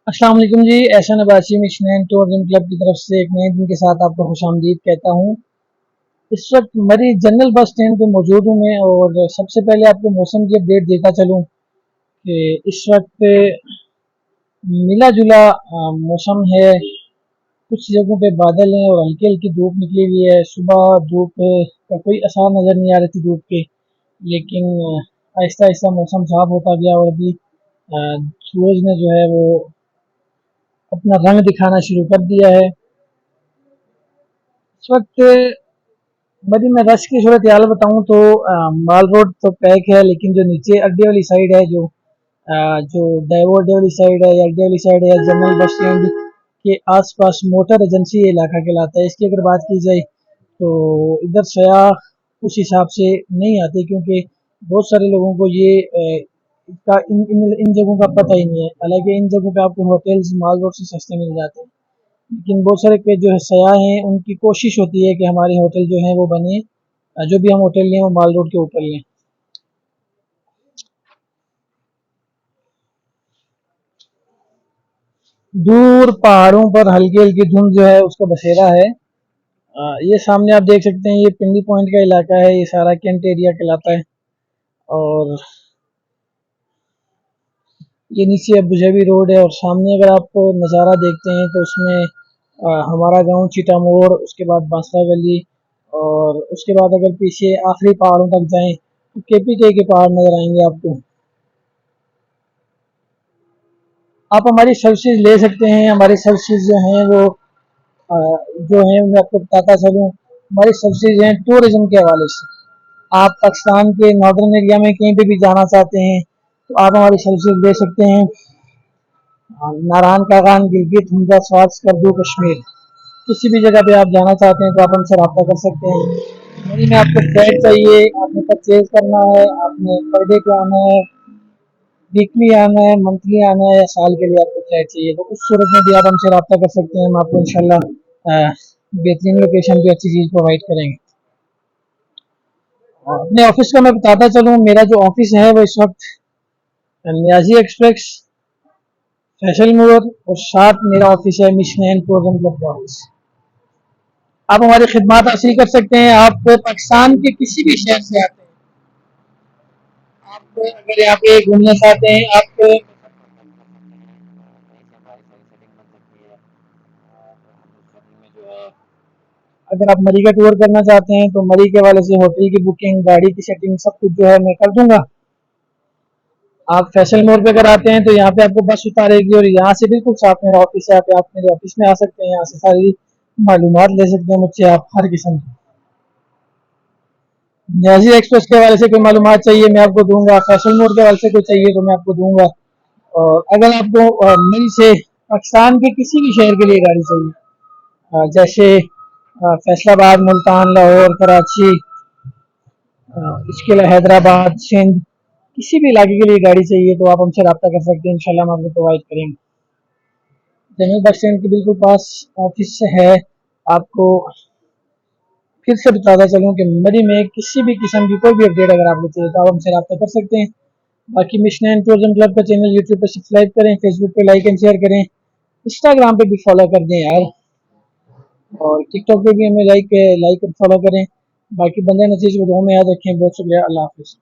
अस्सलाम वालेकुम जी। Ehsan Abbasi मिशनैन tourism club की तरफ से एक नए दिन के साथ आपको खुशामदीद कहता हूँ। इस वक्त मरी जनरल बस स्टैंड पे मौजूद हूँ मैं, और सबसे पहले आपको मौसम की अपडेट देता चलूँ कि इस वक्त मिला जुला मौसम है। कुछ जगहों पे बादल हैं और हल्की हल्की धूप निकली हुई है। सुबह धूप का कोई असर नज़र नहीं आ रही थी धूप के, लेकिन आहिस्ता आहिस्ता मौसम साफ होता गया और अभी सूरज ने जो है वो अपना रंग दिखाना शुरू कर दिया है। इस वक्त बड़ी मैं रश की सूरत हाल बताऊँ तो माल रोड तो पैक है, लेकिन जो नीचे अड्डे वाली साइड है, जो डाइवो अड्डे वाली साइड है या अड्डे वाली साइड है, जनरल बस स्टैंड के आसपास मोटर एजेंसी इलाका कहलाता है। इसकी अगर बात की जाए तो इधर सयाह उस हिसाब से नहीं आते, क्योंकि बहुत सारे लोगों को ये इन जगहों का पता ही नहीं है। हालांकि इन जगहों पे आपको होटल्स माल रोड से सस्ते मिल जाते हैं, लेकिन बहुत सारे के जो है सयाह हैं, उनकी कोशिश होती है कि हमारे होटल जो है वो बने, जो भी हम होटल लें वो माल रोड के ऊपर लें। दूर पहाड़ों पर हल्की हल्की धुंध जो है उसका बसेरा है। ये सामने आप देख सकते हैं, ये पिंडी पॉइंट का इलाका है, ये सारा कैंट एरिया कहलाता है। और ये नीचे अबू धाबी रोड है, और सामने अगर आप नज़ारा देखते हैं तो उसमें हमारा गांव चीटा मोड़, उसके बाद बांसरा गली, और उसके बाद अगर पीछे आखिरी पहाड़ों तक जाएं तो केपीके के पहाड़ नजर आएंगे आपको। आप हमारी सर्विसेज ले सकते हैं। हमारी सर्विसेज जो हैं वो जो हैं मैं आपको बताता चलूँ। हमारी सर्विसेज हैं टूरिज्म के हवाले से। आप पाकिस्तान के नॉर्दर्न एरिया में कहीं पे भी जाना चाहते हैं तो आप हमारी सर्विसेज ले सकते हैं। नारायण कागान, गिलगित, हुंजा, स्वात, स्कर्दू, कश्मीर, किसी भी जगह पे आप जाना चाहते हैं तो आप हमसे रब्ता कर सकते हैं। मरी में आपको फ्लैट चाहिए, आपने परचेज करना है, आपने पर डे पे आना है, वीकली आना है, मंथली आना है, या साल के लिए आपको फ्लैट चाहिए, तो उस सूरत में भी आप हमसे रब्ता कर सकते हैं। हम आपको इंशाल्लाह बेहतरीन लोकेशन पे अच्छी चीज़ प्रोवाइड करेंगे। अपने ऑफिस का मैं बताता चलूँ, मेरा जो ऑफिस है वो इस वक्त नियाजी एक्सप्रेस, फैसल मोड़, और साथ मेरा ऑफिस है मिशनैन टूरिज्म क्लब का ऑफिस। आप हमारी खिदमत हासिल कर सकते हैं। आप पाकिस्तान के किसी भी शहर से आते हैं, आप अगर यहाँ पे घूमना चाहते हैं, आप अगर आप मरी का टूर करना चाहते हैं तो मरी के वाले से होटल की बुकिंग, गाड़ी की सेटिंग, सब कुछ जो है मैं कर दूंगा। आप फैसल मोड़ पे अगर आते हैं तो यहाँ पे आपको बस उतारेगी, और यहाँ से बिल्कुल साथ मेरा ऑफिस है। आप मेरे ऑफिस में आ सकते हैं, यहाँ से सारी मालूमात ले सकते हैं मुझसे आप हर किस्म की। नियाजी एक्सप्रेस के हवाले से कोई मालूमात चाहिए मैं आपको दूंगा, फैसल मोड़ के हवाले से कोई चाहिए तो मैं आपको दूंगा। और अगर आपको मरी से पाकिस्तान के किसी भी शहर के लिए गाड़ी चाहिए, जैसे फैसलाबाद, मुल्तान, लाहौर, कराची, इसके अलावा हैदराबाद, सिंध, किसी भी इलाके के लिए गाड़ी चाहिए तो आप हमसे रब्ता कर सकते हैं। इंशाल्लाह हम आपको प्रोवाइड करेंगे। जनरल बस स्टैंड के बिल्कुल पास ऑफिस है। आपको फिर से बताता चलूँ कि मरी में किसी भी किस्म की कोई भी अपडेट अगर आपको चाहिए तो आप हमसे रब्ता कर सकते हैं। बाकी मिशन एंड टूरिज्म क्लब का चैनल यूट्यूब पर सब्सक्राइब करें, फेसबुक पे लाइक एंड शेयर करें, इंस्टाग्राम पे भी फॉलो कर दें यार, और टिकटॉक पे भी हमें लाइक लाइक फॉलो करें। बाकी बंदे नतीजे को दुआ में याद रखें। बहुत शुक्रिया। अल्लाह हाफिज़।